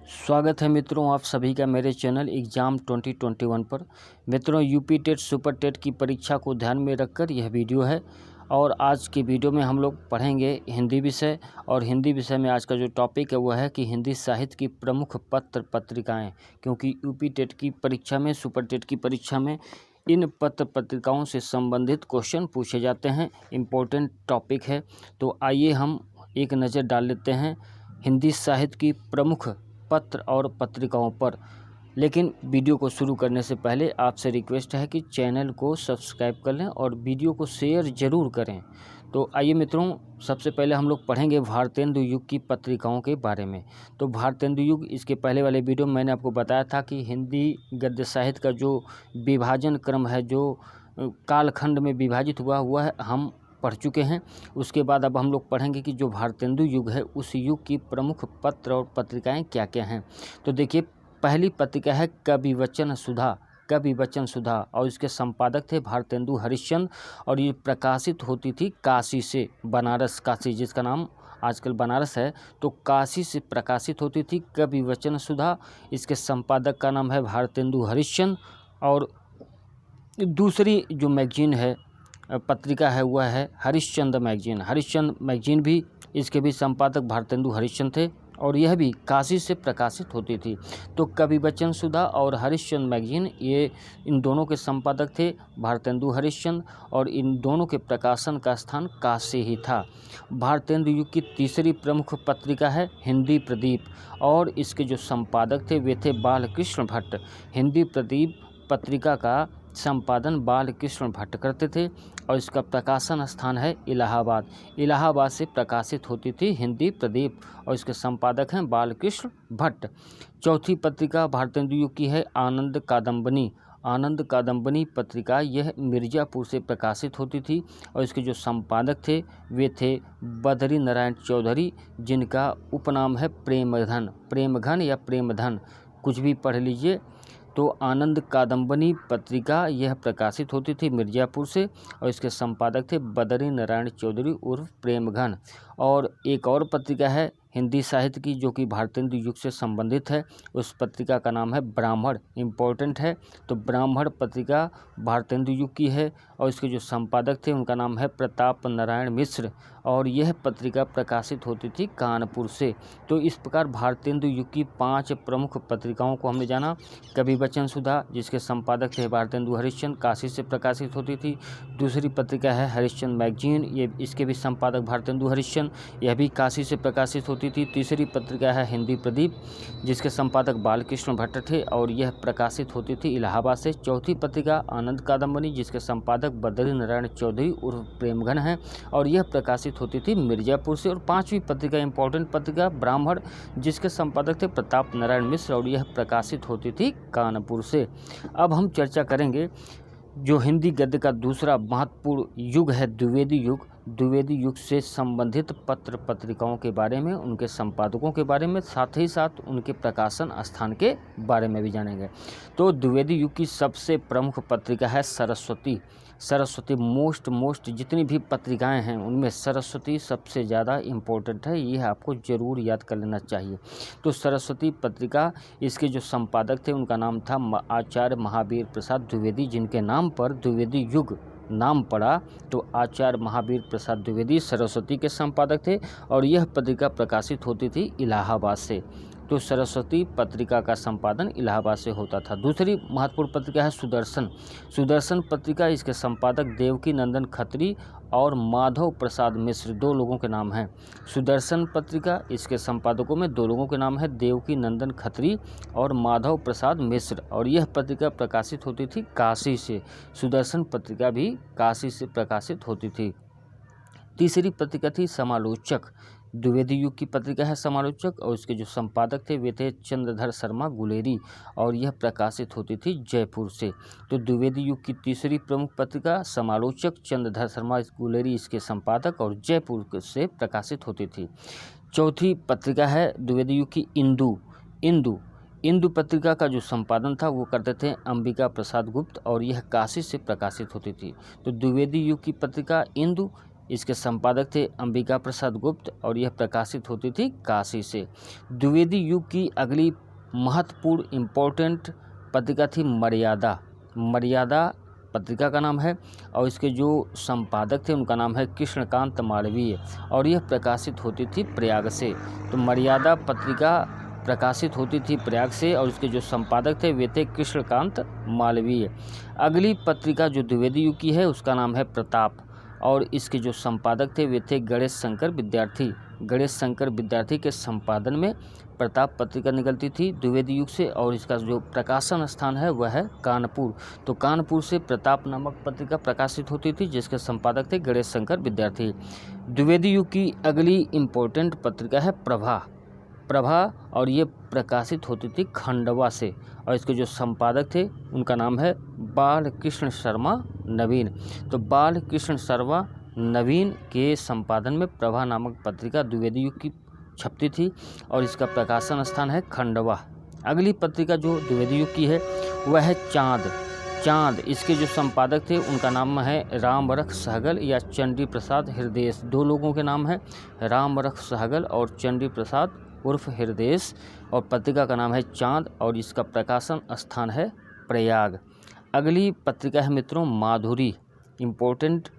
स्वागत है मित्रों आप सभी का मेरे चैनल एग्ज़ाम 2021 पर। मित्रों यूपी टेट सुपर टेट की परीक्षा को ध्यान में रखकर यह वीडियो है और आज की वीडियो में हम लोग पढ़ेंगे हिंदी विषय। और हिंदी विषय में आज का जो टॉपिक है वो है कि हिंदी साहित्य की प्रमुख पत्र पत्रिकाएं, क्योंकि यूपी टेट की परीक्षा में, सुपर टेट की परीक्षा में इन पत्र पत्रिकाओं से संबंधित क्वेश्चन पूछे जाते हैं। इम्पोर्टेंट टॉपिक है, तो आइए हम एक नज़र डाल लेते हैं हिंदी साहित्य की प्रमुख पत्र और पत्रिकाओं पर। लेकिन वीडियो को शुरू करने से पहले आपसे रिक्वेस्ट है कि चैनल को सब्सक्राइब कर लें और वीडियो को शेयर ज़रूर करें। तो आइए मित्रों, सबसे पहले हम लोग पढ़ेंगे भारतेंदु युग की पत्रिकाओं के बारे में। तो भारतेंदु युग, इसके पहले वाले वीडियो में मैंने आपको बताया था कि हिंदी गद्य साहित्य का जो विभाजन क्रम है, जो कालखंड में विभाजित हुआ है, हम पढ़ चुके हैं। उसके बाद अब हम लोग पढ़ेंगे कि जो भारतेंदु युग है उस युग की प्रमुख पत्र और पत्रिकाएं क्या क्या हैं। तो देखिए, पहली पत्रिका है कवि वचन सुधा। कवि वचन सुधा, और इसके संपादक थे भारतेंदु हरिश्चंद्र, और ये प्रकाशित होती थी काशी से। बनारस, काशी जिसका नाम आजकल बनारस है, तो काशी से प्रकाशित होती थी कवि वचन सुधा। इसके संपादक का नाम है भारतेंदु हरिश्चंद्र। और दूसरी जो मैगजीन है, पत्रिका है, वह है हरिश्चंद्र मैगजीन। हरिश्चंद्र मैगजीन भी, इसके भी संपादक भारतेंदु हरिश्चंद्र थे और यह भी काशी से प्रकाशित होती थी। तो कवि वचन सुधा और हरिश्चंद्र मैगजीन, ये इन दोनों के संपादक थे भारतेंदु हरिश्चंद्र, और इन दोनों के प्रकाशन का स्थान काशी ही था। भारतेंदु युग की तीसरी प्रमुख पत्रिका है हिंदी प्रदीप, और इसके जो संपादक थे वे थे बालकृष्ण भट्ट। हिंदी प्रदीप पत्रिका का संपादन बालकृष्ण भट्ट करते थे और इसका प्रकाशन स्थान है इलाहाबाद। इलाहाबाद से प्रकाशित होती थी हिंदी प्रदीप, और इसके संपादक हैं बालकृष्ण भट्ट। चौथी पत्रिका भारतेंदु युग की है आनंद कादम्बनी। आनंद कादम्बनी पत्रिका यह मिर्ज़ापुर से प्रकाशित होती थी और इसके जो संपादक थे वे थे बद्री नारायण चौधरी, जिनका उपनाम है प्रेमधन। प्रेमघन या प्रेमधन, कुछ भी पढ़ लीजिए। तो आनंद कादम्बनी पत्रिका यह प्रकाशित होती थी मिर्ज़ापुर से, और इसके संपादक थे बद्री नारायण चौधरी उर्फ प्रेमघन। और एक और पत्रिका है हिंदी साहित्य की जो कि भारतेंदु युग से संबंधित है, उस पत्रिका का नाम है ब्राह्मण। इम्पोर्टेंट है, तो ब्राह्मण पत्रिका भारतेंदु युग की है और इसके जो संपादक थे उनका नाम है प्रताप नारायण मिश्र, और यह पत्रिका प्रकाशित होती थी कानपुर से। तो इस प्रकार भारतेंदु युग की 5 प्रमुख पत्रिकाओं को हमने जाना। कवि वचन सुधा, जिसके संपादक थे भारतेंदु हरिश्चंद्र, काशी से प्रकाशित होती थी। दूसरी पत्रिका है हरिश्चंद्र मैगजीन, ये इसके भी संपादक भारतेंदु हरिश्चंद्र, यह भी काशी से प्रकाशित होती थी। तीसरी पत्रिका है हिंदी प्रदीप, जिसके संपादक बालकृष्ण भट्ट थे और यह प्रकाशित होती थी इलाहाबाद से। चौथी पत्रिका आनंद कादम्बनी, जिसके संपादक बद्री नारायण चौधरी उर्फ प्रेमघन हैं, और यह प्रकाशित होती थी मिर्ज़ापुर से। और पांचवी पत्रिका, इंपॉर्टेंट पत्रिका, ब्राह्मण, जिसके संपादक थे प्रताप नारायण मिश्र, और यह प्रकाशित होती थी कानपुर से। अब हम चर्चा करेंगे जो हिंदी गद्य का दूसरा महत्वपूर्ण युग है द्विवेदी युग। द्विवेदी युग से संबंधित पत्र पत्रिकाओं के बारे में, उनके संपादकों के बारे में, साथ ही साथ उनके प्रकाशन स्थान के बारे में भी जानेंगे। तो द्विवेदी युग की सबसे प्रमुख पत्रिका है सरस्वती। सरस्वती मोस्ट जितनी भी पत्रिकाएं हैं उनमें सरस्वती सबसे ज़्यादा इम्पोर्टेंट है, यह आपको ज़रूर याद कर लेना चाहिए। तो सरस्वती पत्रिका, इसके जो संपादक थे उनका नाम था आचार्य महावीर प्रसाद द्विवेदी, जिनके नाम पर द्विवेदी युग नाम पड़ा। तो आचार्य महावीर प्रसाद द्विवेदी सरस्वती के संपादक थे और यह पत्रिका प्रकाशित होती थी इलाहाबाद से। तो सरस्वती पत्रिका का संपादन इलाहाबाद से होता था। दूसरी महत्वपूर्ण पत्रिका है सुदर्शन। सुदर्शन पत्रिका, इसके संपादक देवकी नंदन खत्री और माधव प्रसाद मिश्र, 2 लोगों के नाम हैं। सुदर्शन पत्रिका, इसके संपादकों में 2 लोगों के नाम है, देवकी नंदन खत्री और माधव प्रसाद मिश्र, और यह पत्रिका प्रकाशित होती थी काशी से। सुदर्शन पत्रिका भी काशी से प्रकाशित होती थी। तीसरी पत्रिका थी समालोचक। द्विवेदी युग की पत्रिका है समालोचक, और इसके जो संपादक थे वे थे चंद्रधर शर्मा गुलेरी, और यह प्रकाशित होती थी जयपुर से। तो द्विवेदी युग की तीसरी प्रमुख पत्रिका समालोचक, चंद्रधर शर्मा गुलेरी इसके संपादक, और जयपुर से प्रकाशित होती थी। चौथी पत्रिका है द्विवेदी युग की इंदु पत्रिका का जो संपादन था वो करते थे अंबिका प्रसाद गुप्त, और यह काशी से प्रकाशित होती थी। तो द्विवेदी युग की पत्रिका इंदु, इसके संपादक थे अंबिका प्रसाद गुप्त और यह प्रकाशित होती थी काशी से। द्विवेदी युग की अगली महत्वपूर्ण इम्पोर्टेंट पत्रिका थी मर्यादा। मर्यादा पत्रिका का नाम है और इसके जो संपादक थे उनका नाम है कृष्णकांत मालवीय और यह प्रकाशित होती थी प्रयाग से। तो मर्यादा पत्रिका प्रकाशित होती थी प्रयाग से और इसके जो संपादक थे वे थे कृष्णकांत मालवीय। अगली पत्रिका जो द्विवेदी युग की है उसका नाम है प्रताप और इसके जो संपादक थे वे थे गणेश शंकर विद्यार्थी। गणेश शंकर विद्यार्थी के संपादन में प्रताप पत्रिका निकलती थी द्विवेदी युग से और इसका जो प्रकाशन स्थान है वह है कानपुर। तो कानपुर से प्रताप नामक पत्रिका प्रकाशित होती थी जिसके संपादक थे गणेश शंकर विद्यार्थी। द्विवेदी युग की अगली इम्पोर्टेंट पत्रिका है प्रभा। प्रभा और ये प्रकाशित होती थी खंडवा से और इसके जो संपादक थे उनका नाम है बालकृष्ण शर्मा नवीन। तो बालकृष्ण शर्मा नवीन के संपादन में प्रभा नामक पत्रिका द्विवेदी युग की छपती थी और इसका प्रकाशन स्थान है खंडवा। अगली पत्रिका जो द्विवेदी युग की है वह है चाँद। चाँद इसके जो संपादक थे उनका नाम है रामरख सहगल या चंडी प्रसाद हृदय। दो लोगों के नाम है रामरख सहगल और चंडी प्रसाद उर्फ हृदय और पत्रिका का नाम है चाँद और इसका प्रकाशन स्थान है प्रयाग। अगली पत्रिका है मित्रों माधुरी। इम्पोर्टेंट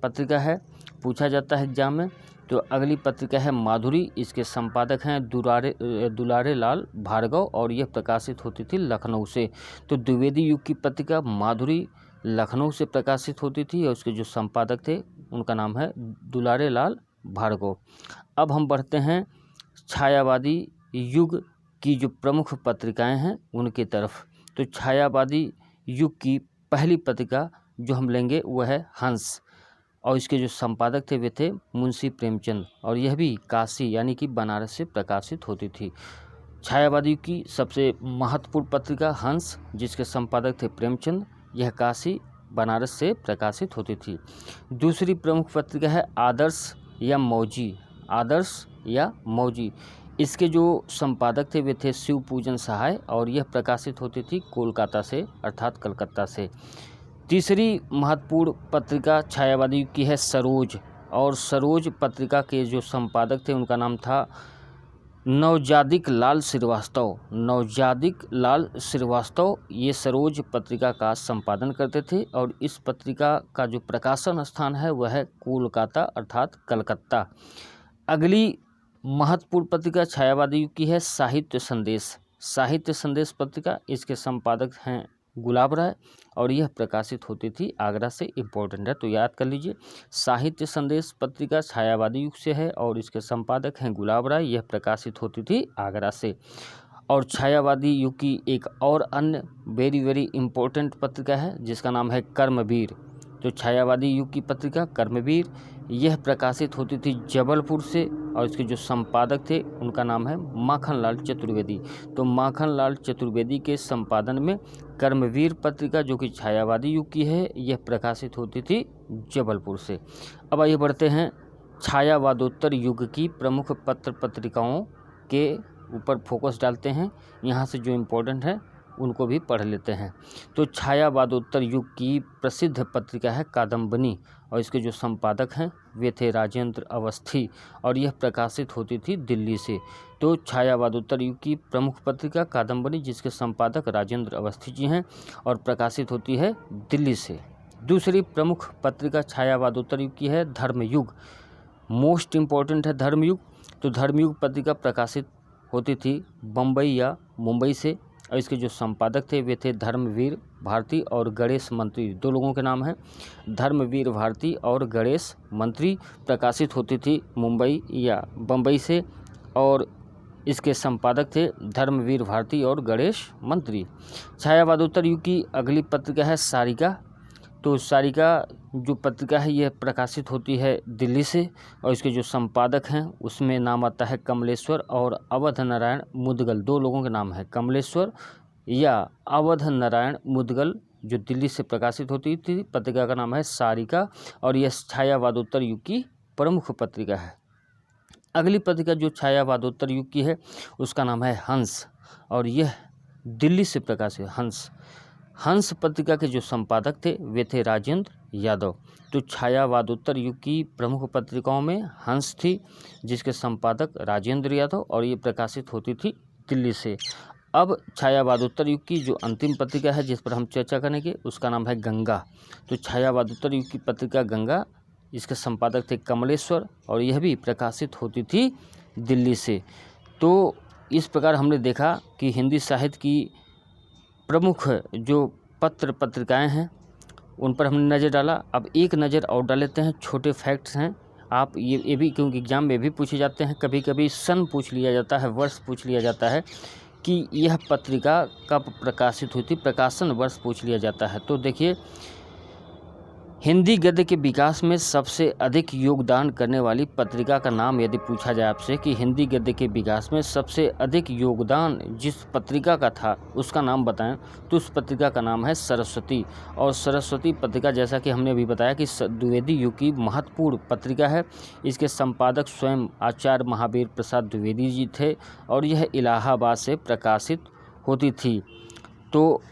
पत्रिका है, पूछा जाता है एग्जाम में। तो अगली पत्रिका है माधुरी, इसके संपादक हैं दुलारे लाल भार्गव और यह प्रकाशित होती थी लखनऊ से। तो द्विवेदी युग की पत्रिका माधुरी लखनऊ से प्रकाशित होती थी और उसके जो संपादक थे उनका नाम है दुलारे लाल भार्गव। अब हम बढ़ते हैं छायावादी युग की जो प्रमुख पत्रिकाएं हैं उनकी तरफ। तो छायावादी युग की पहली पत्रिका जो हम लेंगे वह है हंस और इसके जो संपादक थे वे थे मुंशी प्रेमचंद और यह भी काशी यानी कि बनारस से प्रकाशित होती थी। छायावादी युग की सबसे महत्वपूर्ण पत्रिका हंस जिसके संपादक थे प्रेमचंद, यह काशी बनारस से प्रकाशित होती थी। दूसरी प्रमुख पत्रिका है आदर्श या मौजी। आदर्श या मौजी, इसके जो संपादक थे वे थे शिव पूजन सहाय और यह प्रकाशित होती थी कोलकाता से अर्थात कलकत्ता से। तीसरी महत्वपूर्ण पत्रिका छायावादी युग की है सरोज और सरोज पत्रिका के जो संपादक थे उनका नाम था नवजादिक लाल श्रीवास्तव। नवजादिक लाल श्रीवास्तव ये सरोज पत्रिका का संपादन करते थे और इस पत्रिका का जो प्रकाशन स्थान है वह है कोलकाता अर्थात कलकत्ता। अगली महत्वपूर्ण पत्रिका छायावादी युग की है साहित्य संदेश। साहित्य संदेश पत्रिका, इसके संपादक हैं गुलाब राय और यह प्रकाशित होती थी आगरा से। इम्पोर्टेंट है तो याद कर लीजिए। साहित्य संदेश पत्रिका छायावादी युग से है और इसके संपादक हैं गुलाब राय, यह प्रकाशित होती थी आगरा से। और छायावादी युग की एक और अन्य वेरी इम्पोर्टेंट पत्रिका है जिसका नाम है कर्मवीर। तो छायावादी युग की पत्रिका कर्मवीर यह प्रकाशित होती थी जबलपुर से और इसके जो संपादक थे उनका नाम है माखनलाल चतुर्वेदी। तो माखनलाल चतुर्वेदी के संपादन में कर्मवीर पत्रिका जो कि छायावादी युग की है यह प्रकाशित होती थी जबलपुर से। अब आइए बढ़ते हैं छायावादोत्तर युग की प्रमुख पत्र पत्रिकाओं के ऊपर फोकस डालते हैं। यहाँ से जो इम्पोर्टेंट है उनको भी पढ़ लेते हैं। तो छायावादोत्तर युग की प्रसिद्ध पत्रिका है कादम्बनी और इसके जो संपादक हैं वे थे राजेंद्र अवस्थी और यह प्रकाशित होती थी दिल्ली से। तो छायावादोत्तर युग की प्रमुख पत्रिका कादम्बनी जिसके संपादक राजेंद्र अवस्थी जी हैं और प्रकाशित होती है दिल्ली से। दूसरी प्रमुख पत्रिका छायावादोत्तर युग की है धर्मयुग। मोस्ट इम्पोर्टेंट है धर्मयुग। तो धर्मयुग पत्रिका प्रकाशित होती थी बम्बई या मुंबई से और इसके जो संपादक थे वे थे धर्मवीर भारती और गणेश मंत्री। दो लोगों के नाम हैं धर्मवीर भारती और गणेश मंत्री। प्रकाशित होती थी मुंबई या बम्बई से और इसके संपादक थे धर्मवीर भारती और गणेश मंत्री। छायावादोत्तर युग की अगली पत्रिका है सारिका। तो सारिका जो पत्रिका है यह प्रकाशित होती है दिल्ली से और इसके जो संपादक हैं उसमें नाम आता है कमलेश्वर और अवध नारायण मुदगल। दो लोगों के नाम हैं कमलेश्वर या अवध नारायण मुदगल जो दिल्ली से प्रकाशित होती थी। पत्रिका का नाम है सारिका और यह छायावादोत्तर युग की प्रमुख पत्रिका है। अगली पत्रिका जो छायावादोत्तर युग की है उसका नाम है हंस और यह दिल्ली से प्रकाशित हंस। हंस पत्रिका के जो संपादक थे वे थे राजेंद्र यादव। तो छायावादोत्तर युग की प्रमुख पत्रिकाओं में हंस थी, जिसके संपादक राजेंद्र यादव, और ये प्रकाशित होती थी दिल्ली से। अब छायावादोत्तर युग की जो अंतिम पत्रिका है जिस पर हम चर्चा करेंगे उसका नाम है गंगा। तो छायावादोत्तर युग की पत्रिका गंगा, इसके संपादक थे कमलेश्वर, और यह भी प्रकाशित होती थी दिल्ली से। तो इस प्रकार हमने देखा कि हिंदी साहित्य की प्रमुख जो पत्र पत्रिकाएं हैं उन पर हमने नज़र डाला। अब एक नज़र और डाल लेते हैं, छोटे फैक्ट्स हैं। आप ये भी, क्योंकि एग्जाम में भी पूछे जाते हैं, कभी कभी सन पूछ लिया जाता है, वर्ष पूछ लिया जाता है कि यह पत्रिका कब प्रकाशित हुई थी, प्रकाशन वर्ष पूछ लिया जाता है। तो देखिए, हिंदी गद्य के विकास में सबसे अधिक योगदान करने वाली पत्रिका का नाम यदि पूछा जाए आपसे कि हिंदी गद्य के विकास में सबसे अधिक योगदान जिस पत्रिका का था उसका नाम बताएं, तो उस पत्रिका का नाम है सरस्वती। और सरस्वती पत्रिका, जैसा कि हमने अभी बताया, कि द्विवेदी युग की महत्वपूर्ण पत्रिका है। इसके संपादक स्वयं आचार्य महावीर प्रसाद द्विवेदी जी थे, और यह इलाहाबाद से प्रकाशित होती थी। तो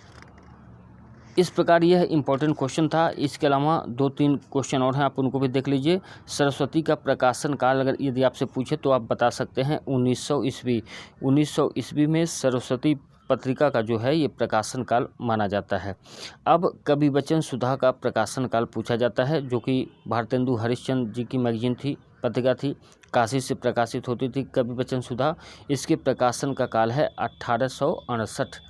इस प्रकार यह इम्पोर्टेंट क्वेश्चन था। इसके अलावा 2-3 क्वेश्चन और हैं, आप उनको भी देख लीजिए। सरस्वती का प्रकाशन काल अगर यदि आपसे पूछे तो आप बता सकते हैं 1900 ईस्वी। 1900 ईस्वी में सरस्वती पत्रिका का जो है ये प्रकाशन काल माना जाता है। अब कवि वचन सुधा का प्रकाशन काल पूछा जाता है, जो कि भारतेंदु हरिश्चंद्र जी की मैगजीन थी, पत्रिका थी, काशी से प्रकाशित होती थी कवि वचन सुधा। इसके प्रकाशन का काल है 1868।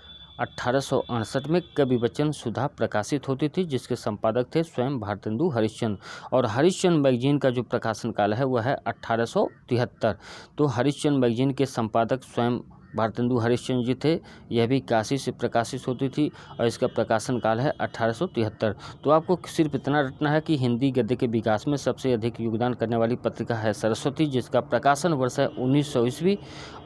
1868 में कवि वचन सुधा प्रकाशित होती थी, जिसके संपादक थे स्वयं भारतेंदु हरिश्चंद्र। और हरिश्चंद्र मैगजीन का जो प्रकाशन काल है वह है 1873। तो हरिश्चंद्र मैगजीन के संपादक स्वयं भारतेंदु हरिश्चंद्र जी थे। यह भी काशी से प्रकाशित होती थी, और इसका प्रकाशन काल है 1873। तो आपको सिर्फ इतना रटना है कि हिंदी गद्य के विकास में सबसे अधिक योगदान करने वाली पत्रिका है सरस्वती, जिसका प्रकाशन वर्ष है 1900 ईस्वी।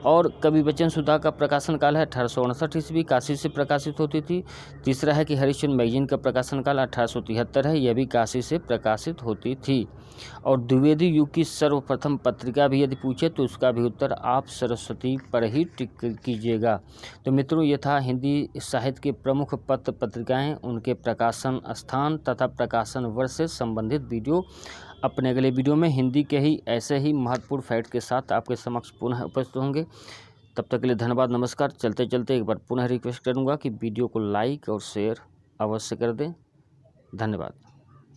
और कवि वचन सुधा का प्रकाशन काल है 1859 ईस्वी, काशी से प्रकाशित होती थी। तीसरा है कि हरिश्चंद्र मैगजीन का प्रकाशन काल 1873 है, यह भी काशी से प्रकाशित होती थी। और द्विवेदी युग की सर्वप्रथम पत्रिका भी यदि पूछे तो उसका भी उत्तर आप सरस्वती पर ही टिक कीजिएगा। तो मित्रों, ये था हिंदी साहित्य के प्रमुख पत्र पत्रिकाएं, उनके प्रकाशन स्थान तथा प्रकाशन वर्ष से संबंधित वीडियो। अपने अगले वीडियो में हिंदी के ही ऐसे ही महत्वपूर्ण फैक्ट के साथ आपके समक्ष पुनः उपस्थित होंगे। तब तक के लिए धन्यवाद, नमस्कार। चलते चलते एक बार पुनः रिक्वेस्ट करूँगा कि वीडियो को लाइक और शेयर अवश्य कर दें। धन्यवाद।